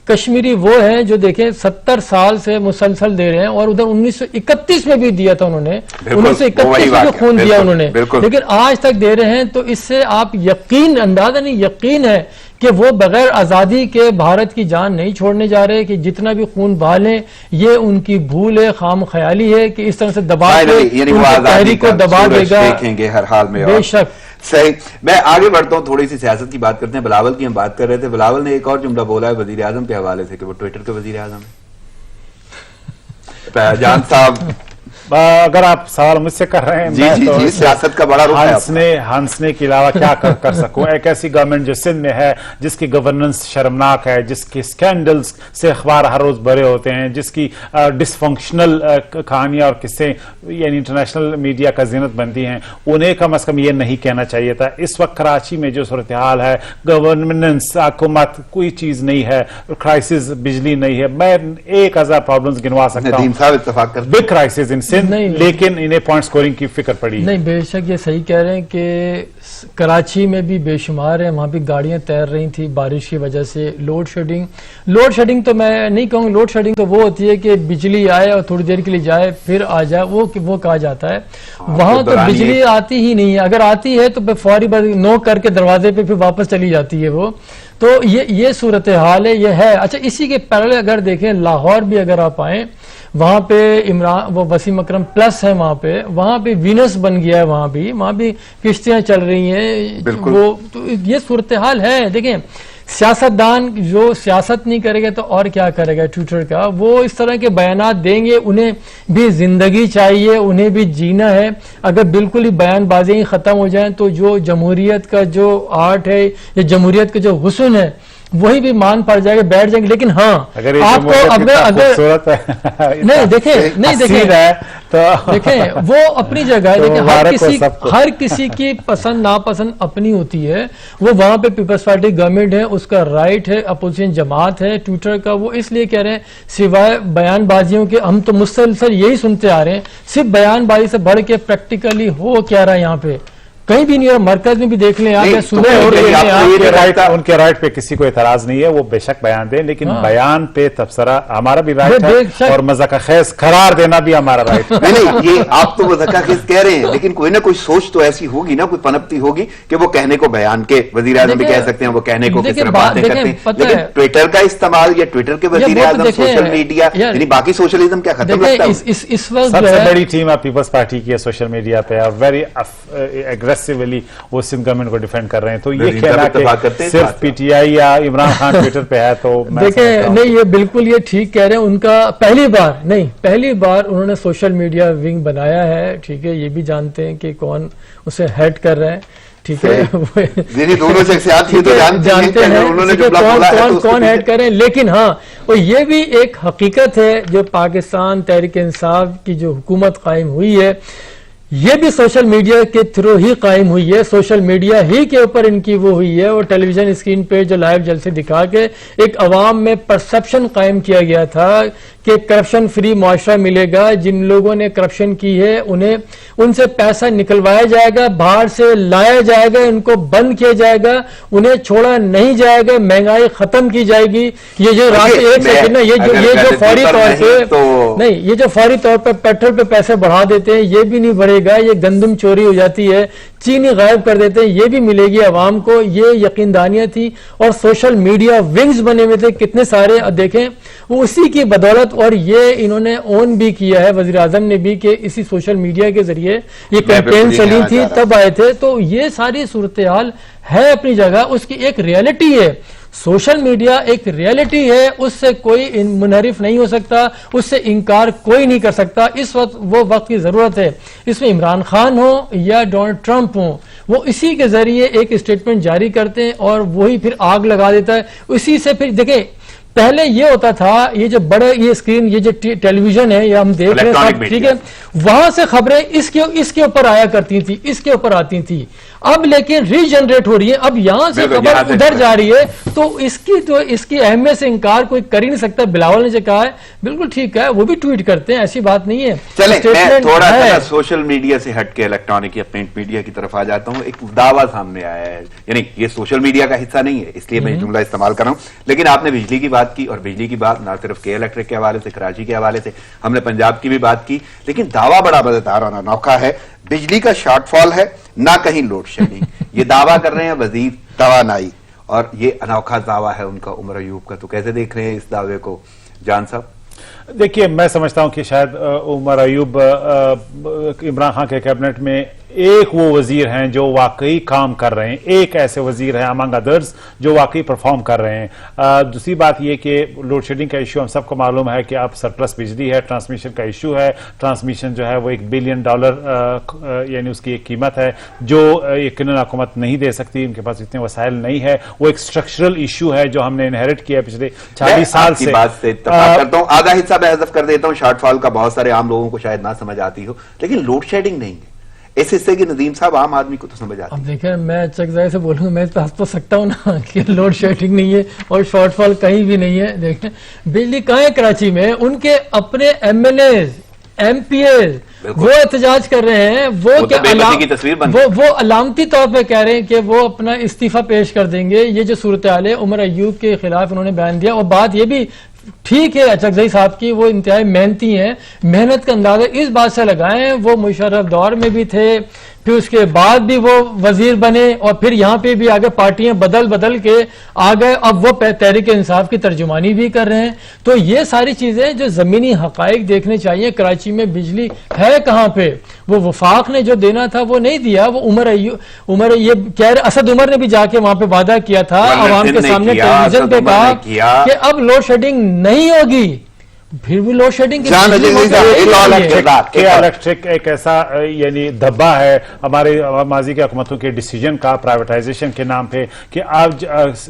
کشمیری وہ ہیں جو دیکھیں 70 سال سے مسلسل دے رہے ہیں, اور ادھر 1931 میں بھی دیا تھا انہوں نے, 1931 میں بھی خون دیا انہوں نے, لیکن آج تک دے رہے ہیں. تو اس سے آپ یقین اندازہ نہیں, یقین ہے کہ وہ بغیر آزادی کے بھارت کی جان نہیں چھوڑنے جا رہے, کہ جتنا بھی خون بہا لیں یہ ان کی بھول ہے, خام خیالی ہے کہ اس طرح سے دبا کے تحریک کو دبا دے گا. دیکھیں گے ہر حال میں. بے شک. صحیح. میں آگے بڑھتا ہوں, تھوڑی سی سیاست کی بات کرتے ہیں. بلاول کی ہم بات کر رہے تھے. بلاول نے ایک اور جملہ بولا ہے وزیر اعظم کے حوالے سے کہ وہ ٹویٹر کے وزیر اعظم ہیں. جان صاحب اگر آپ سوال مجھ سے کر رہے ہیں, جی سیاست کا بڑا رخ ہے. ہنسنے کے علاوہ کیا کر سکوں. ایک ایسی گورنمنٹ جو سندھ میں ہے جس کی گورننس شرمناک ہے, جس کی سکینڈلز سے اخبار ہر روز بھرے ہوتے ہیں, جس کی ڈس فنکشنل کہانیاں اور قصے یعنی انٹرنیشنل میڈیا کا زینت بنتی ہیں, انہیں کم از کم یہ نہیں کہنا چاہیے تھا. اس وقت کراچی میں جو صورتحال ہے, گورننس حکومت کوئی چیز نہیں ہے, کرائسس بجلی نہیں ہے. میں 1000 پرابلمز گنوا سکتا ہوں, بگ کرائسس ان سندھ, لیکن انہیں پوائنٹ سکورنگ کی فکر پڑی. نہیں بے شک یہ صحیح کہہ رہے ہیں کہ کراچی میں بھی بے شمار ہیں, وہاں بھی گاڑیاں تیر رہی تھی بارش کی وجہ سے. لوڈ شیڈنگ تو میں نہیں کہوں, لوڈ شیڈنگ تو وہ ہوتی ہے کہ بجلی آئے اور تھوڑی دیر کے لیے جائے پھر آ جائے, وہ کہا جاتا ہے. وہاں تو بجلی آتی ہی نہیں ہے, اگر آتی ہے تو فوری نوک کر کے دروازے پہ پھر واپس چلی جاتی ہے وہ. تو یہ صورتحال ہے, یہ ہے. اچھا اسی کے پہلے اگر دیکھیں لاہور بھی اگر آپ آئیں, وہاں پہ وہ وسیم اکرم پلس ہے, وہاں پہ وینس بن گیا ہے, وہاں بھی کشتیاں چل رہی ہیں. وہ تو یہ صورتحال ہے. دیکھیں سیاستدان جو سیاست نہیں کرے گا تو اور کیا کرے گا ٹویٹر کا, وہ اس طرح کے بیانات دیں گے. انہیں بھی زندگی چاہیے, انہیں بھی جینا ہے. اگر بالکل ہی بیان بازی ختم ہو جائیں تو جو جمہوریت کا جو آرٹ ہے یا جمہوریت کا جو حسن ہے وہی بھی مان پڑ جائے گا, بیٹھ جائیں گے. لیکن ہاں اگر آپ کو اگر نہیں دیکھیں تو دیکھیں وہ اپنی جگہ ہے. دیکھیں ہر کسی کی پسند ناپسند اپنی ہوتی ہے. وہ وہاں پہ پیپلز پارٹی گورنمنٹ ہے, اس کا رائٹ ہے. اپوزیشن جماعت ہے ٹویٹر کا, وہ اس لیے کہہ رہے ہیں سوائے بیان بازیوں کے ہم تو مسلسل یہی سنتے آ رہے ہیں, صرف بیان بازی سے بڑھ کے پریکٹیکلی ہو کیا رہا ہے یہاں پہ کہیں بھی نہیں ہے. مرکز میں بھی دیکھ لیں آپ, ان کے رائٹ پہ کسی کو اعتراض نہیں ہے, وہ بے شک بیان دیں, لیکن بیان پہ تبصرہ ہمارا بھی رائٹ ہے اور مذاق خیز قرار دینا بھی ہمارا رائٹ ہے. نہیں یہ آپ تو مذاق خیز کہہ رہے ہیں, لیکن کوئی نہ کوئی سوچ تو ایسی ہوگی نا, کوئی پنپتی ہوگی کہ وہ کہنے کو بیان کے وزیر اعظم بھی کہہ سکتے ہیں, وہ کہنے کو کس طرح باتیں کرتے ہیں. لیکن ٹویٹر کا استعمال یا ٹویٹر کے وزیر اعظم, سوشل میڈیا, یعنی باقی سوشلزم کیا ختم لگتا ہے. اس وقت سب سے بڑی ٹیم ہے پیپلز پارٹی کی سوشل میڈیا پہ, اور ویری ایگریسولی وہ سندھ گورنمنٹ کو ڈیفینڈ کر رہے ہیں. تو یہ کہنا کہ صرف پی ٹی آئی یا عمران خان ٹویٹر پہ ہے, تو دیکھیں نہیں یہ بالکل یہ ٹھیک کہہ رہے ہیں. ان کا پہلی بار انہوں نے سوشل میڈیا ونگ بنایا ہے, ٹھیک ہے, یہ بھی جانتے ہیں کہ کون اسے ہیڈ کر رہا ہے, ٹھیک ہے, دونوں شخصیات جانتے ہیں کون ہیڈ کر رہے ہیں. لیکن ہاں اور یہ بھی ایک حقیقت ہے جو پاکستان تحریک انصاف کی جو حکومت قائم ہوئی ہے یہ بھی سوشل میڈیا کے تھرو ہی قائم ہوئی ہے. سوشل میڈیا ہی کے اوپر ان کی وہ ہوئی ہے, اور ٹیلی ویژن اسکرین پہ جو لائیو جلسے دکھا کے ایک عوام میں پرسپشن قائم کیا گیا تھا کہ کرپشن فری معاشرہ ملے گا. جن لوگوں نے کرپشن کی ہے انہیں ان سے پیسہ نکلوایا جائے گا, باہر سے لایا جائے گا, ان کو بند کیا جائے گا, انہیں چھوڑا نہیں جائے گا, مہنگائی ختم کی جائے گی. یہ جو ایک سیکنڈ یہ جو فوری طور پہ نہیں, یہ جو فوری طور پہ پیٹرول پہ پیسے بڑھا دیتے ہیں یہ بھی نہیں بڑھے گا. یہ گندم چوری ہو جاتی ہے, چینی غائب کر دیتے ہیں, یہ بھی ملے گی عوام کو. یہ یقین دانیاں تھی, اور سوشل میڈیا ونگز بنے ہوئے تھے کتنے سارے. اب دیکھیں وہ اسی کی بدولت, اور یہ انہوں نے اون بھی کیا ہے وزیر اعظم نے بھی کہ اسی سوشل میڈیا کے ذریعے یہ کیمپین چلی تھی تب آئے تھے. تو یہ ساری صورتحال ہے اپنی جگہ, اس کی ایک ریئلٹی ہے. سوشل میڈیا ایک ریئلٹی ہے, اس سے کوئی منحرف نہیں ہو سکتا, اس سے انکار کوئی نہیں کر سکتا. اس وقت وہ وقت کی ضرورت ہے. اس میں عمران خان ہو یا ڈونلڈ ٹرمپ ہو, وہ اسی کے ذریعے ایک اسٹیٹمنٹ جاری کرتے ہیں اور وہی پھر آگ لگا دیتا ہے. اسی سے پھر دیکھیں پہلے یہ ہوتا تھا, یہ جو بڑا یہ اسکرین, یہ جو ٹیلی ویژن ہے یہ ہم دیکھ رہے ہیں, ٹھیک ہے, وہاں سے خبریں اس کے اوپر آیا کرتی تھی, اس کے اوپر آتی تھی. اب لیکن ری جنریٹ ہو رہی ہے, اب یہاں سے خبر ادھر جا رہی ہے, تو اس کی اہمیت سے انکار کوئی کر ہی نہیں سکتا. بلاول نے جو کہا ہے بالکل ٹھیک ہے, وہ بھی ٹویٹ کرتے ہیں, ایسی بات نہیں ہے. چلیں میں تھوڑا سا سوشل میڈیا سے ہٹ کے الیکٹرانک یا پرنٹ میڈیا کی طرف آ جاتا ہوں. ایک دعویٰ سامنے آیا ہے, یعنی یہ سوشل میڈیا کا حصہ نہیں ہے اس لیے میں جملہ استعمال کر رہا ہوں, لیکن آپ نے بجلی کی بات کی, اور بجلی کی بات نہ صرف کے الیکٹرک کے حوالے سے, کراچی کے حوالے سے, ہم نے پنجاب کی بھی بات کی, لیکن دعویٰ بڑا مزیدار اور انوکھا ہے. بجلی کا شارٹ فال ہے, نہ کہیں لوڈ شیڈنگ, یہ دعویٰ کر رہے ہیں وزیر توانائی, اور یہ انوکھا دعویٰ ہے ان کا عمر ایوب کا. تو کیسے دیکھ رہے ہیں اس دعوے کو جان صاحب؟ دیکھیے میں سمجھتا ہوں کہ شاید عمر ایوب عمران خان کے کیبنٹ میں ایک وہ وزیر ہیں جو واقعی کام کر رہے ہیں, ایک ایسے وزیر ہیں امنگ ادرز جو واقعی پرفارم کر رہے ہیں. دوسری بات یہ کہ لوڈ شیڈنگ کا ایشو ہم سب کو معلوم ہے کہ اب سرپلس بجلی ہے, ٹرانسمیشن کا ایشو ہے. ٹرانسمیشن جو ہے وہ $1 بلین یعنی اس کی ایک قیمت ہے جو یقیناً حکومت نہیں دے سکتی, ان کے پاس اتنے وسائل نہیں ہے. وہ ایک اسٹرکچرل ایشو ہے جو ہم نے انہیرٹ کیا پچھلے 40 سال سے. بات سے اتفاق کرتا ہوں, آدھا حصہ میں حذف کر دیتا ہوں. شارٹ فال کا بہت سارے عام لوگوں کو شاید نہ سمجھ آتی ہو, لیکن لوڈ شیڈنگ نہیں ہے اس حصے کی ندیم صاحب عام آدمی کو تو سمجھ آتی ہے. اب دیکھیں میں چکزائی سے بولوں گا, میں ہنس تو سکتا ہوں نا کہ لوڈ شیڈنگ نہیں ہے اور شارٹ فال کہیں بھی نہیں ہے. دیکھیں بجلی کہاں ہے کراچی میں, ان کے اپنے MLAs MPs وہ احتجاج کر رہے ہیں, وہ علامتی طور پہ کہہ رہے ہیں کہ وہ اپنا استعفیٰ پیش کر دیں گے. یہ جو صورتحال ہے عمر ایوب کے خلاف انہوں نے بیان دیا, اور بات یہ بھی ٹھیک ہے اچکزئی صاحب کی, وہ انتہائی محنتی ہیں, محنت کا اندازہ اس بات سے لگائیں وہ مشرف دور میں بھی تھے, پھر اس کے بعد بھی وہ وزیر بنے, اور پھر یہاں پہ بھی آگے پارٹیاں بدل کے آگئے, اب وہ تحریک انصاف کی ترجمانی بھی کر رہے ہیں. تو یہ ساری چیزیں جو زمینی حقائق دیکھنے چاہیے. کراچی میں بجلی ہے کہاں پہ, وہ وفاق نے جو دینا تھا وہ نہیں دیا. وہ عمر یہ کہہ رہے, اسد عمر نے بھی جا کے وہاں پہ وعدہ کیا تھا عوام کے سامنے ٹیلی ویژن پہ, کہا کہ اب لوڈ شیڈنگ نہیں ہوگی. پھر بھی لوڈ شیڈنگ الیکٹرک ایک ایسا یعنی دھبا ہے ہمارے ماضی کی حکومتوں کے ڈیسیجن کا پرائیویٹائزیشن کے نام پہ کہ اب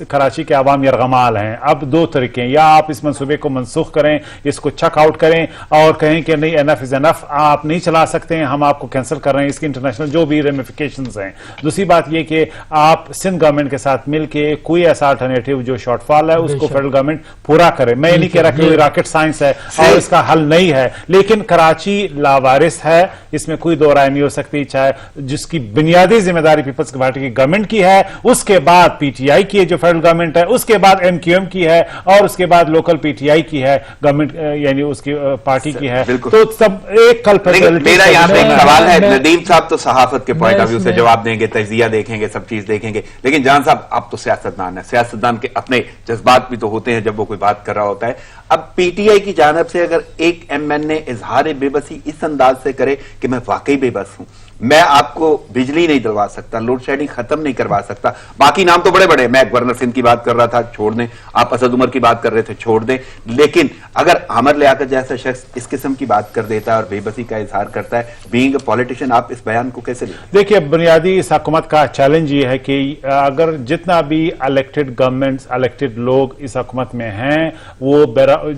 کراچی کے عوام یرغمال ہیں. اب دو طریقے ہیں, یا آپ اس منصوبے کو منسوخ کریں, اس کو چیک آؤٹ کریں اور کہیں کہ نہیں انف از انف, آپ نہیں چلا سکتے ہیں, ہم آپ کو کینسل کر رہے ہیں, اس کی انٹرنیشنل جو بھی ریمیفیکیشنز ہیں. دوسری بات یہ کہ آپ سندھ گورنمنٹ کے ساتھ مل کے کوئی ایسا الٹرنیٹیو جو شارٹ فال ہے اس کو فیڈرل گورنمنٹ پورا کرے. میں نہیں کہہ رہا کہ راکٹ سائنس ہے اور اس کا حل نہیں ہے, لیکن کراچی لاوارث ہے, اس میں کوئی دو رائے نہیں ہو سکتی. چاہے جس کی بنیادی ذمہ داری پیپلز پارٹی کی گورنمنٹ کی ہے, اس کے بعد پی ٹی آئی کی ہے جو فیڈرل گورنمنٹ ہے, اس کے بعد ایم کیو ایم کی ہے, اور اس کے بعد لوکل پی ٹی آئی کی ہے گورنمنٹ, یعنی اس کی پارٹی کی ہے. تو سب ایک کل میرا یہاں پہ ایک سوال ہے. ندیم صاحب تو صحافت کے پوائنٹ آف ویو سے جواب دیں گے, تجزیہ دیکھیں گے, سب چیز دیکھیں گے, لیکن جان صاحب آپ تو سیاستدان ہیں, سیاستدان کے اپنے جذبات بھی تو ہوتے ہیں جب وہ کوئی بات کر رہا ہوتا ہے. اب پی ٹی آئی کی جانب سے اگر ایک ایم این اے اظہار بے بسی اس انداز سے کرے کہ میں واقعی بے بس ہوں, میں آپ کو بجلی نہیں دلوا سکتا, لوڈ شیڈنگ ختم نہیں کروا سکتا, باقی نام تو بڑے بڑے, میں گورنر سندھ کی بات کر رہا تھا, چھوڑ دیں, آپ اسد عمر کی بات کر رہے تھے, چھوڑ دیں, لیکن اگر عامر لیاقت جیسا شخص اس قسم کی بات کر دیتا ہے اور بے بسی کا اظہار کرتا ہے, بینگ اے پولیٹیشین, آپ اس بیان کو کیسے لیں؟ دیکھیے بنیادی اس حکومت کا چیلنج یہ ہے کہ اگر جتنا بھی الیکٹڈ گورنمنٹس, الیکٹڈ لوگ اس حکومت میں ہیں, وہ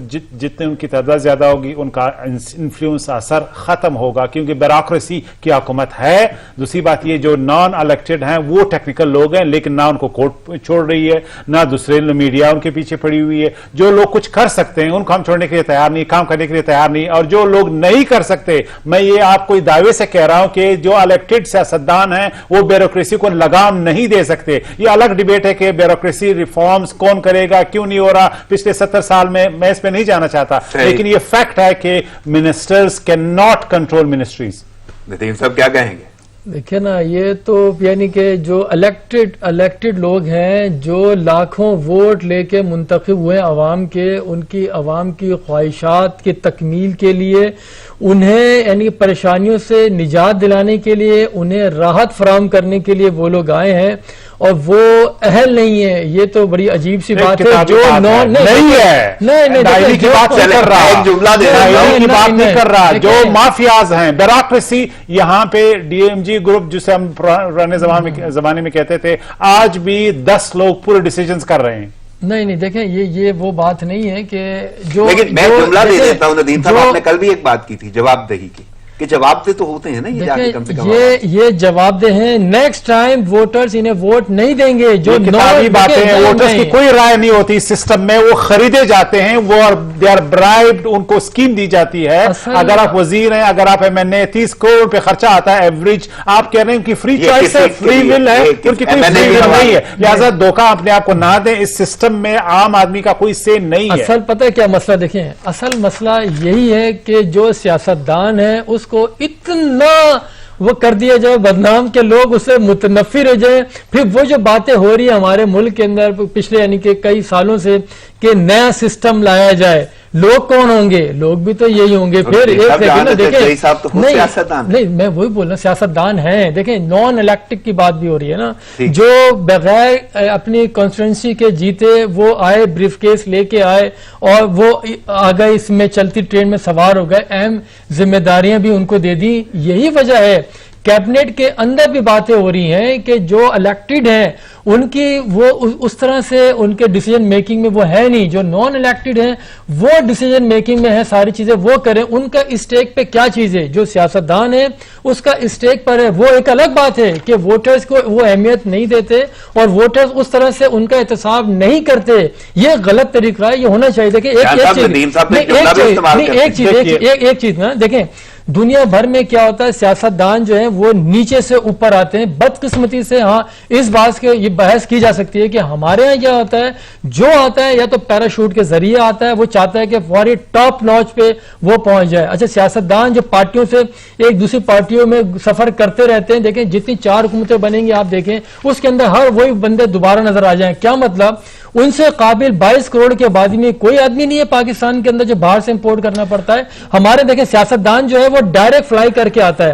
جتنے ان کی تعداد زیادہ ہوگی ان کا انفلوئنس اثر ختم ہوگا, کیونکہ بیوروکریسی کی حکومت ہے. دوسری بات یہ جو نان الیکٹڈ ہیں وہ ٹیکنیکل لوگ ہیں, لیکن نہ ان کو کورٹ چھوڑ رہی ہے, نہ دوسرے میڈیا ان کے پیچھے پڑی ہوئی ہے. جو لوگ کچھ کر سکتے ہیں ان کو ہم چھوڑنے کے لیے تیار نہیں, کام کرنے کے لیے تیار نہیں, اور جو لوگ نہیں کر سکتے, میں یہ آپ کو دعوے سے کہہ رہا ہوں کہ جو الیکٹڈ سیاستدان ہیں وہ بیوروکریسی کو لگام نہیں دے سکتے. یہ الگ ڈیبیٹ ہے کہ بیوروکریسی ریفارمز کون کرے گا, کیوں نہیں ہو رہا پچھلے 70 سال میں اس پہ نہیں جانا چاہتا, لیکن یہ فیکٹ ہے کہ ministers can not control ministries. Nadeem صاحب کیا کہیں گے؟ دیکھیں نا, یہ تو یعنی کہ جو الیکٹڈ لوگ ہیں, جو لاکھوں ووٹ لے کے منتخب ہوئے عوام کے, ان کی عوام کی خواہشات کی تکمیل کے لیے, انہیں یعنی پریشانیوں سے نجات دلانے کے لیے, انہیں راحت فراہم کرنے کے لیے وہ لوگ آئے ہیں, اور وہ اہل نہیں ہے. یہ تو بڑی عجیب سی بات ہے. جو نہیں ہے, ڈائری کی بات نہیں کر رہا, ڈائری کی بات نہیں کر رہا, جو مافیاز ہیں, بیوروکریسی. یہاں پہ ڈی ایم جی گروپ جسے ہم پرانے زمانے میں کہتے تھے, آج بھی 10 لوگ پورے ڈیسیجنز کر رہے ہیں. نہیں دیکھیں, یہ وہ بات نہیں ہے کہ جو, لیکن میں جملہ دے دیتا ہوں ندیم صاحب, آپ نے کل بھی ایک بات کی تھی جواب دہی کی, کہ جواب دہ تو ہوتے ہیں نا, یہ کم سے کم یہ جواب دہ ہیں. نیکسٹ ٹائم ووٹرز انہیں ووٹ نہیں دیں گے. جو کتابی باتیں ہیں, ووٹرز کی کوئی رائے نہیں ہوتی سسٹم میں, وہ خریدے جاتے ہیں, وہ دے آر برائبڈ, ان کو اسکیم دی جاتی ہے. اگر آپ وزیر ہیں, اگر آپ ایم این اے, 30 کروڑ پہ خرچہ آتا ہے ایوریج, آپ کہہ رہے ہیں ان کی فری چوائس ہے, فری ول ہے, ان کی کوئی فری ول نہیں ہے. لہٰذا دھوکہ اپنے آپ کو نہ دیں, اس سسٹم میں عام آدمی کا کوئی سے نہیں ہے. اصل پتہ ہے کیا مسئلہ؟ دیکھیں, اصل مسئلہ یہی ہے کہ جو سیاستدان ہیں اس کو اتنا وہ کر دیا جائے بدنام کہ لوگ اسے متنفر ہو جائیں. پھر وہ جو باتیں ہو رہی ہیں ہمارے ملک کے اندر پچھلے یعنی کہ کئی سالوں سے کہ نیا سسٹم لایا جائے, لوگ کون ہوں گے؟ لوگ بھی تو یہی ہوں گے. پھر ایک سیکنڈ دیکھیں, نہیں میں وہی بول رہا ہوں, سیاستدان ہیں. دیکھیں نان الیکٹڈ کی بات بھی ہو رہی ہے نا, جو بغیر اپنی کانسٹیٹوئنسی کے جیتے وہ آئے, بریف کیس لے کے آئے اور وہ آ گئے, اس میں چلتی ٹرین میں سوار ہو گئے, اہم ذمہ داریاں بھی ان کو دے دی. یہی وجہ ہے کیبنٹ کے اندر بھی باتیں ہو رہی ہیں کہ جو الیکٹڈ ہیں ان کی وہ اس طرح سے ان کے ڈیسیجن میکنگ میں وہ ہے نہیں. جو نان الیکٹڈ ہیں وہ ڈیسیجن میکنگ میں ہے, ساری چیزیں وہ کریں. ان کا اسٹیک پہ کیا چیز ہے؟ جو سیاستدان ہے اس کا اسٹیک پر ہے. وہ ایک الگ بات ہے کہ ووٹرز کو وہ اہمیت نہیں دیتے اور ووٹرز اس طرح سے ان کا احتساب نہیں کرتے. یہ غلط طریقہ ہے, یہ ہونا چاہیے. دیکھیں ایک چیز نا, دیکھیں دنیا بھر میں کیا ہوتا ہے, سیاستدان جو ہیں وہ نیچے سے اوپر آتے ہیں. بدقسمتی سے ہاں اس بات کے یہ بحث کی جا سکتی ہے کہ ہمارے ہاں کیا ہوتا ہے, جو آتا ہے یا تو پیراشوٹ کے ذریعے آتا ہے, وہ چاہتا ہے کہ فوری ٹاپ نوچ پہ وہ پہنچ جائے. اچھا سیاستدان جو پارٹیوں سے ایک دوسری پارٹیوں میں سفر کرتے رہتے ہیں, دیکھیں جتنی 4 حکومتیں بنیں گی آپ دیکھیں اس کے اندر ہر وہی بندے دوبارہ نظر آ جائیں. کیا مطلب؟ ان سے قابل 22 کروڑ کے آبادی میں کوئی آدمی نہیں ہے پاکستان کے اندر جو باہر سے امپورٹ کرنا پڑتا ہے. ہمارے دیکھیں سیاستدان جو ہے وہ ڈائریکٹ فلائی کر کے آتا ہے.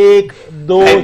1 2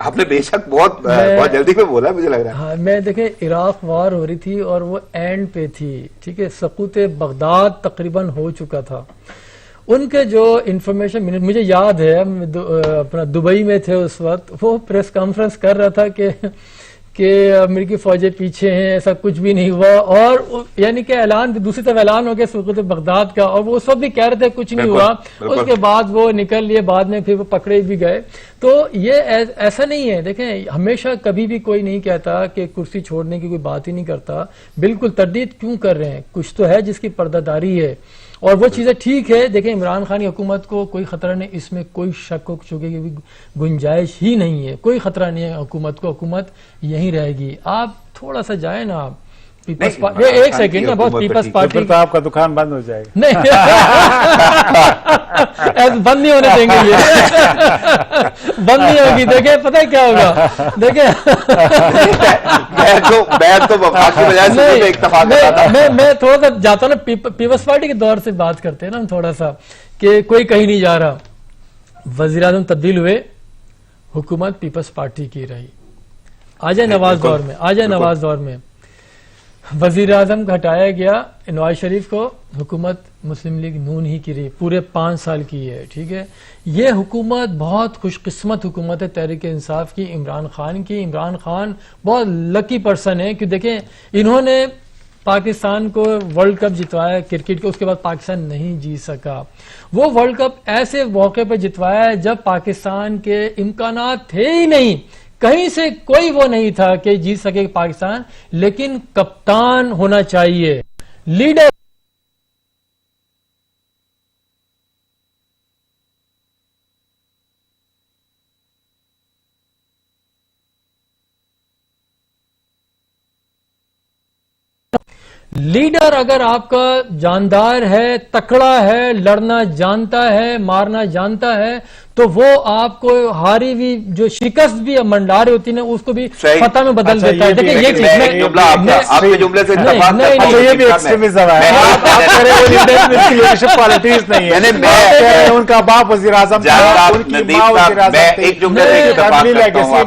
آپ نے بے شک بہت جلدی میں بولا مجھے لگ رہا ہے. ہاں میں دیکھیں عراق وار ہو رہی تھی اور وہ اینڈ پہ تھی, ٹھیک ہے, سقوط بغداد تقریباً ہو چکا تھا. ان کے جو انفارمیشن مجھے یاد ہے, اپنا دبئی میں تھے اس وقت, وہ پریس کانفرنس کر رہا تھا کہ امریکی فوجیں پیچھے ہیں, ایسا کچھ بھی نہیں ہوا, اور یعنی کہ اعلان دوسری طرف اعلان ہو گیا سقوط بغداد کا, اور وہ اس وقت بھی کہہ رہے تھے کچھ نہیں ہوا. اس کے بعد وہ نکل لیے, بعد میں پھر وہ پکڑے بھی گئے. تو یہ ایسا نہیں ہے. دیکھیں ہمیشہ کبھی بھی کوئی نہیں کہتا کہ کرسی چھوڑنے کی کوئی بات ہی نہیں کرتا. بالکل تردید کیوں کر رہے ہیں, کچھ تو ہے جس کی پردہ داری ہے, اور وہ چیزیں ٹھیک ہے. دیکھیں عمران خان کی حکومت کو کوئی خطرہ نہیں, اس میں کوئی شک و شبہے کی بھی گنجائش ہی نہیں ہے, کوئی خطرہ نہیں ہے حکومت کو, حکومت یہیں رہے گی. آپ تھوڑا سا جائیں نا, آپ پیپلز پارٹی, ایک سیکنڈ نا, بہت پیپلز پارٹی تو آپ کا دکان بند ہو جائے گا. نہیں بند نہیں ہونے دیں گے, یہ بند نہیں ہوگی. دیکھیں پتہ کیا ہوگا, دیکھیں میں تھوڑا سا جاتا ہوں نا, پیپلز پارٹی کے دور سے بات کرتے ہیں نا ہم تھوڑا سا, کہ کوئی کہیں نہیں جا رہا. وزیر اعظم تبدیل ہوئے, حکومت پیپلز پارٹی کی رہی. آجائے نواز دور میں, آجائے نواز دور میں وزیر اعظم کو ہٹایا گیا, نواز شریف کو, حکومت مسلم لیگ نون ہی کی رہی, پورے 5 سال کی ہے. ٹھیک ہے, یہ حکومت بہت خوش قسمت حکومت ہے تحریک انصاف کی, عمران خان کی. عمران خان بہت لکی پرسن ہے, کہ دیکھیں انہوں نے پاکستان کو ورلڈ کپ جتوایا کرکٹ کے, اس کے بعد پاکستان نہیں جیت سکا. وہ ورلڈ کپ ایسے موقع پہ جتوایا جب پاکستان کے امکانات تھے ہی نہیں, کہیں سے کوئی وہ نہیں تھا کہ جیت سکے پاکستان. لیکن کپتان ہونا چاہیے, لیڈر لیڈر اگر آپ کا جاندار ہے, تکڑا ہے, لڑنا جانتا ہے, مارنا جانتا ہے, تو وہ آپ کو ہاری بھی جو شکست بھی منڈا رہی ہوتی ہے اس کو بھی فتح میں بدل دیتا ہے. دیکھیں یہ ان کا باپ وزیر اعظم,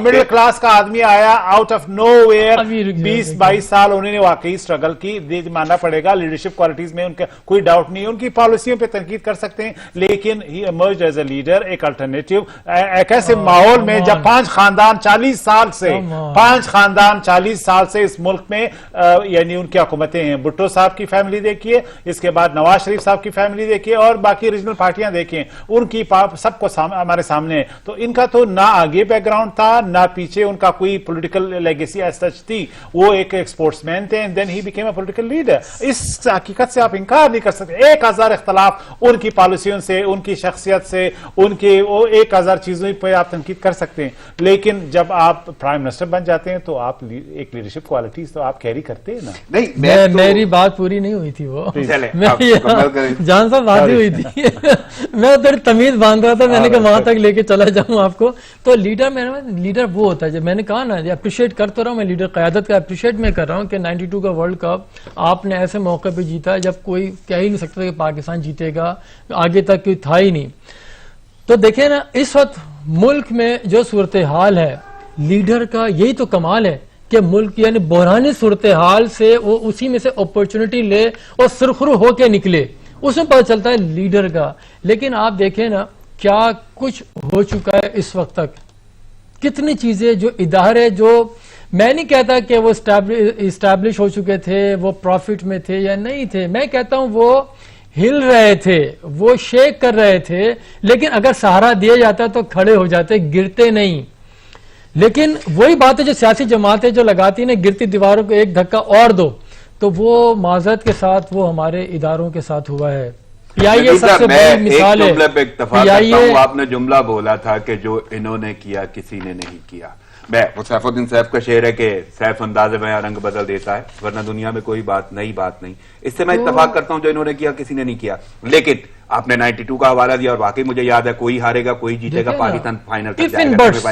مڈل کلاس کا آدمی آیا آؤٹ آف نو ویئر, 20-22 سال انہوں نے واقعی اسٹرگل کی. ماننا پڑے گا لیڈرشپ کوالٹیز میں ان کا کوئی ڈاؤٹ نہیں ہے, ان کی پالیسیوں پہ تنقید کر سکتے ہیں, لیکن ہی ایمرجڈ ایز اے لیڈر, ایک الٹرنیٹو. ایک ایسے ماحول میں جب 5 خاندان 40 سال سے اس ملک میں یعنی ان کی حکومتیں ہیں. بھٹو صاحب کی فیملی دیکھیے, اس کے بعد نواز شریف صاحب کی فیملی دیکھیے, اور باقی ریجنل پارٹیاں دیکھیں, ان کی سب کو ہمارے سامنے ہے. تو ان کا تو نہ آگے بیک گراؤنڈ تھا, نہ پیچھے ان کا کوئی پولیٹیکل لیگیسی ایز سچ تھی. وہ ایک اسپورٹس مین تھے, and then he became a political leader. اس حقیقت سے آپ انکار نہیں کر سکتے. 1000 اختلاف ان کی پالیسیوں سے, ان کی شخصیت سے, ان کے 1000 چیزوں پہ آپ تنقید کر سکتے ہیں, لیکن جب آپ پرائم منسٹر بن جاتے ہیں تو آپ ایک لیڈرشپ کوالٹیز تو آپ کیری کرتے ہیں نا. نہیں, میری بات پوری نہیں ہوئی تھی, وہ جان صاحب بات ہی ہوئی تھی. میں تھوڑی تمیز باندھ رہا تھا, میں نے کہا وہاں تک لے کے چلا جاؤں آپ کو. تو لیڈر وہ ہوتا ہے, جب میں نے کہا نا اپریشیٹ کرتا رہا ہوں میں, لیڈر قیادت کا اپریشیٹ میں کر رہا ہوں, کہ 92 کا ورلڈ کپ آپ نے ایسے موقع پہ جیتا جب کوئی کہہ ہی نہیں سکتا کہ پاکستان جیتے گا, آگے تک کوئی تھا ہی نہیں. تو دیکھیں نا اس وقت ملک میں جو صورتحال ہے, لیڈر کا یہی تو کمال ہے کہ ملک یعنی بحرانی صورتحال سے وہ اسی میں سے اپورچونٹی لے اور سرخرو ہو کے نکلے, اس میں پتہ چلتا ہے لیڈر کا. لیکن آپ دیکھیں نا کیا کچھ ہو چکا ہے اس وقت تک, کتنی چیزیں جو ادارے, جو میں نہیں کہتا کہ وہ اسٹیبلش ہو چکے تھے, وہ پروفٹ میں تھے یا نہیں تھے, میں کہتا ہوں وہ ہل رہے تھے, وہ شیک کر رہے تھے, لیکن اگر سہارا دیا جاتا تو کھڑے ہو جاتے, گرتے نہیں. لیکن وہی بات ہے جو سیاسی جماعتیں جو لگاتی ہیں, گرتی دیواروں کو ایک دھکا اور دو, تو وہ معذرت کے ساتھ وہ ہمارے اداروں کے ساتھ ہوا ہے. پی آئی اے سب سے بڑی مثال ہے. آپ نے جملہ بولا تھا کہ جو انہوں نے کیا کسی نے نہیں کیا. وہ سیف الدین صاحب کا شعر ہے کہ سیف انداز میں رنگ بدل دیتا ہے, ورنہ دنیا میں کوئی بات نہیں. اس سے میں اتفاق کرتا ہوں, جو انہوں نے کیا کسی نے نہیں کیا. لیکن آپ نے 92 کا حوالہ دیا, اور واقعی مجھے یاد ہے کوئی ہارے گا کوئی جیتے گا, پاکستان فائنل تک جائے گا.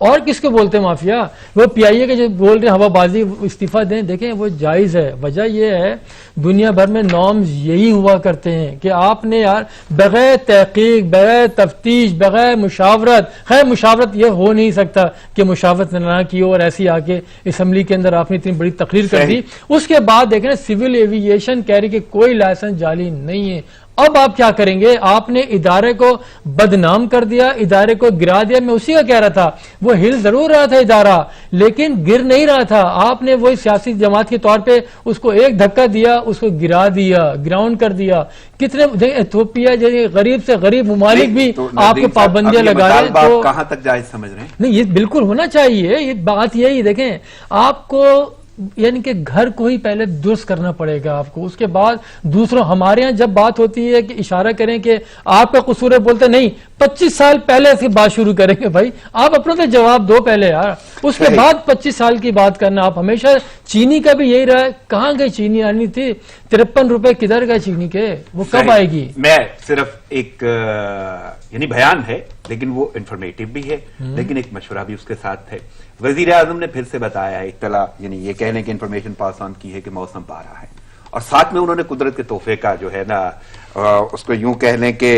اور کس کو بولتے ہیں مافیا؟ وہ پی آئی اے کے جو بول رہے ہیں ہوا بازی استعفیٰ دیں، دیکھیں وہ جائز ہے. وجہ یہ ہے دنیا بھر میں نارمز یہی ہوا کرتے ہیں کہ آپ نے یار بغیر تحقیق، بغیر تفتیش، بغیر مشاورت، خیر مشاورت یہ ہو نہیں سکتا کہ مشاورت نہ کی اور ایسی آ کے اسمبلی کے اندر آپ نے اتنی بڑی تقریر کر دی. اس کے بعد دیکھیں سول ایوییشن کہہ رہی کہ کوئی لائسنس جعلی نہیں ہے. اب آپ کیا کریں گے؟ آپ نے ادارے کو بدنام کر دیا، ادارے کو گرا دیا. میں اسی کا کہہ رہا تھا وہ ہل ضرور رہا تھا ادارہ لیکن گر نہیں رہا تھا. آپ نے وہی سیاسی جماعت کے طور پہ اس کو ایک دھکا دیا، اس کو گرا دیا، گراؤنڈ کر دیا. کتنے ایتھوپیا جیسے غریب سے غریب ممالک بھی آپ کو پابندیاں لگا رہے ہیں. تو کہاں تک جائز سمجھ رہے ہیں؟ نہیں یہ بالکل ہونا چاہیے. یہ بات یہی دیکھیں آپ کو یعنی کہ گھر کو ہی پہلے درست کرنا پڑے گا آپ کو، اس کے بعد دوسروں. ہمارے ہاں جب بات ہوتی ہے کہ اشارہ کریں کہ آپ کا قصور ہے، بولتے نہیں 25 سال پہلے اس کی بات شروع کریں گے. بھائی آپ اپنا تو جواب دو پہلے یار، اس کے بعد 25 سال کی بات کرنا. آپ ہمیشہ چینی کا بھی یہی رہا ہے، کہاں گئی چینی آنی تھی 53 روپے کدھر گئے چینی کے، وہ کب آئے گی؟ میں صرف ایک یعنی بیان ہے لیکن وہ انفارمیٹیو بھی ہے لیکن ایک مشورہ بھی اس کے ساتھ ہے. وزیر اعظم نے پھر سے بتایا ہے اطلاع یعنی یہ کہنے کی انفارمیشن پاس آن کی ہے کہ موسم پارا ہے اور ساتھ میں انہوں نے قدرت کے تحفے کا جو ہے نا اس کو یوں کہہ لیں کہ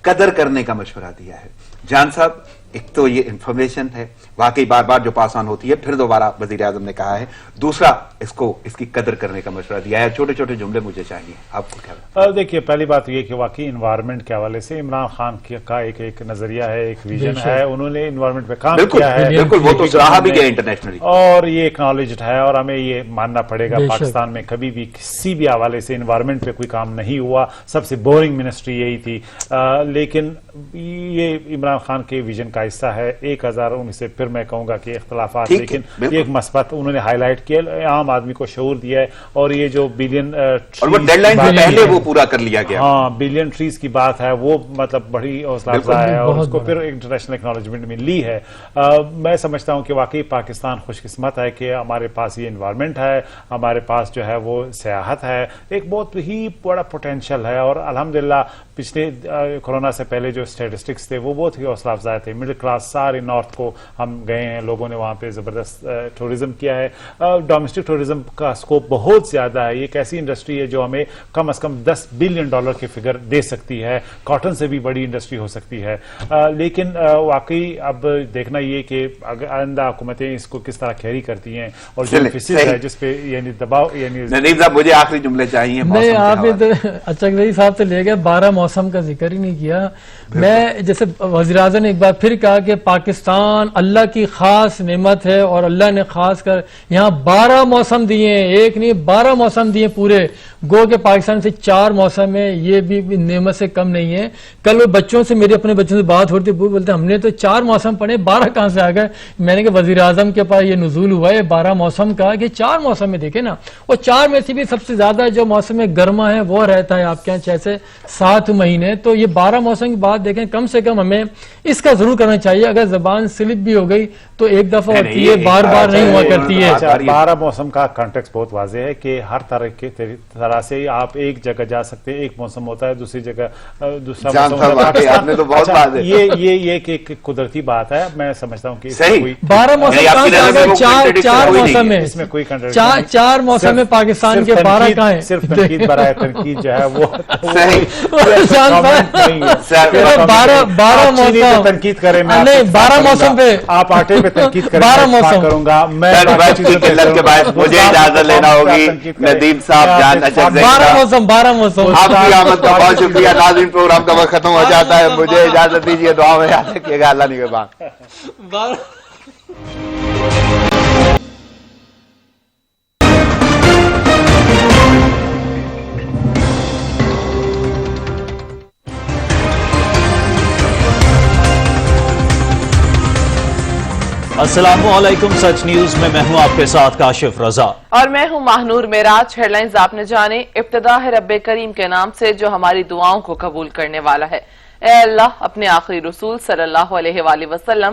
قدر کرنے کا مشورہ دیا ہے. جان صاحب ایک تو یہ انفارمیشن ہے واقعی بار بار جو پاس آن ہوتی ہے، پھر دوبارہ وزیر اعظم نے کہا ہے. دوسرا اس کی قدر کرنے کا مشورہ دیا ہے. چھوٹے چھوٹے جملے مجھے چاہیے، آپ کو کیا؟ دیکھیے پہلی بات یہ کہ واقعی انوائرمنٹ کے حوالے سے عمران خان کا ایک نظریہ ہے، ایک ویژن ہے. انہوں نے انوائرمنٹ پہ کام کیا ہے، بالکل وہ تو سراہا بھی گیا انٹرنیشنلی اور یہ ایکنالجڈ ہے اور ہمیں یہ ماننا پڑے گا. پاکستان میں کبھی بھی کسی بھی حوالے سے انوائرمنٹ پہ کوئی کام نہیں ہوا، سب سے بورنگ منسٹری یہی تھی. لیکن یہ عمران خان کے ویژن کا حصہ ہے. 1019 سے پھر میں کہوں گا کہ اختلافات لیکن یہ ایک مثبت انہوں نے ہائی لائٹ کیا، عام آدمی کو شعور دیا ہے. اور یہ جو بلین ڈیڈ لائن سے پہلے وہ پورا کر لیا گیا، ہاں بلین ٹریز کی بات ہے، وہ مطلب بڑی حوصلہ افزا ہے اور اس کو پھر انٹرنیشنل ایکنالجمنٹ ملی ہے. میں سمجھتا ہوں کہ واقعی پاکستان خوش قسمت ہے کہ ہمارے پاس یہ انوائرمنٹ ہے، ہمارے پاس جو ہے وہ سیاحت ہے، ایک بہت ہی بڑا پوٹینشل ہے. اور الحمدللہ پچھلے کورونا سے پہلے جو اسٹیٹسٹکس تھے وہ بہت ہی حوصلہ افزا تھے. مڈل کلاس سارے نارتھ کو ہم گئے ہیں، لوگوں نے وہاں پہ زبردست ٹورزم کیا ہے. ڈومیسٹک ٹورزم کا اسکوپ بہت زیادہ ہے. یہ ایک ایسی انڈسٹری ہے جو ہمیں کم از کم $10 بلین کے فگر دے سکتی ہے. کاٹن سے بھی بڑی انڈسٹری ہو سکتی ہے. لیکن واقعی اب دیکھنا یہ کہ آئندہ حکومتیں اس کو کس طرح کھیری کرتی ہیں اور جو فیسز ہے جس پہ یعنی دباؤ. یعنی ندیم صاحب مجھے آخری جملے چاہیے. نہیں آپ نے تو اچھا صاحب سے لے گئے 12 موسم کا ذکر ہی نہیں کیا. میں جیسے وزیر اعظم نے ایک بار پھر کہا کہ پاکستان اللہ کی خاص نعمت ہے اور اللہ نے خاص کر یہاں 12 موسم دیے ہیں، ایک نہیں 12 موسم دیے پورے. گو کہ پاکستان سے 4 موسم ہے، یہ بھی نعمت سے کم نہیں ہے. کل وہ بچوں سے میرے اپنے بچوں سے بات ہوتی وہ بولتے ہم نے تو 4 موسم پڑھے 12 کہاں سے آ گئے. میں نے کہا وزیر اعظم کے پاس یہ نزول ہوا ہے 12 موسم کا کہ 4 موسم میں دیکھیں نا. اور 4 میں سے بھی سب سے زیادہ جو موسم گرما ہے وہ رہتا ہے آپ کے یہاں 6 سے 7 مہینے. تو یہ 12 موسم کی بات دیکھیں کم سے کم ہمیں اس کا ضرور کرنا چاہیے. اگر زبان سلپ بھی ہو گئی تو ایک دفعہ ہوتی ہے، بار بار نہیں ہوا کرتی ہے. 12 موسم کا کانٹیکس بہت واضح ہے کہ ہر طرح سے آپ ایک جگہ جا سکتے ہیں. ایک موسم ہوتا ہے دوسری جگہ دوسرا موسم. یہ ایک قدرتی بات ہے. میں سمجھتا ہوں کہ 12 موسم 4 موسم ہے، اس میں کوئی 4 موسم ہے پاکستان کے 12 کہاں ہیں. صرف تنقید برائے تنقید جو ہے وہ 12 موسم تنقید کریں. میں 12 موسم پہ آپ آٹے پہ تنقید کریں 12 موسم کروں گا میں. مجھے اجازت لینا ہوگی. ندیم صاحب جان 12 موسم آپ کی آمد کا بہت شکریہ. ناظرین پروگرام کا وقت ختم ہو جاتا ہے، مجھے اجازت دیجیے. دعا میں یاد رکھیے گا. اللہ نگہبان. السلام علیکم. سچ نیوز میں ہوں آپ کے ساتھ کاشف رضا اور میں ہوں ماہنور معراج. ہیڈ لائنز آپ نے جانے. ابتدا ہے رب کریم کے نام سے جو ہماری دعاؤں کو قبول کرنے والا ہے. اے اللہ اپنے آخری رسول صلی اللہ علیہ وآلہ وسلم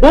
2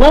2